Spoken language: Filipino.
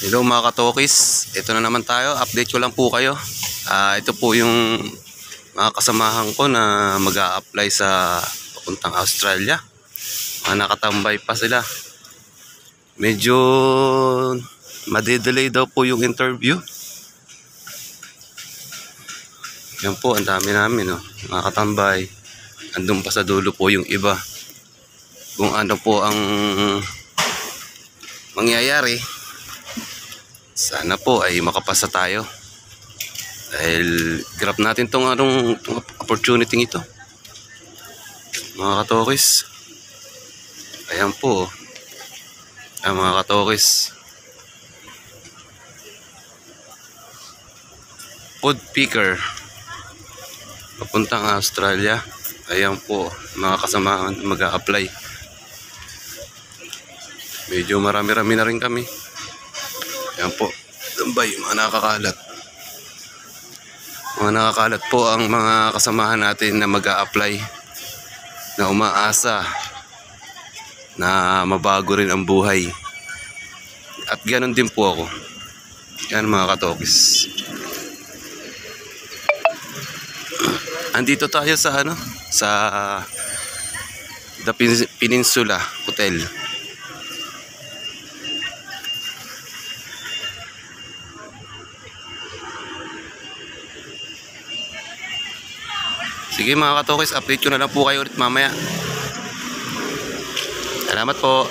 Hello mga katokis, ito na naman tayo, update ko lang po kayo. Ito po yung mga kasamahan ko na mag-a-apply sa papuntang Australia. Nakatambay pa sila. Medyo madedelay daw po yung interview. Yan po, ang dami namin, mga katambay. Andun pa sa dulo po yung iba. Kung ano po ang mangyayari, sana po ay makapasa tayo. Dahil grab natin tong opportunity ito. Mga katokis. Ayan po. Mga katokis. Food picker. Papuntang Australia. Ayan po. Mga kasamahan mag-a-apply. Medyo marami-rami na rin kami. Ayan po. Tambay, mga nakakalat. Mga nakakalat po ang mga kasamahan natin na mag-a-apply, na umaasa na mabago rin ang buhay. At ganoon din po ako. Yan mga katokis. Andito tayo sa sa The Peninsula Hotel. Sige mga katokis, update ko na lang po kayo ulit mamaya. Salamat po.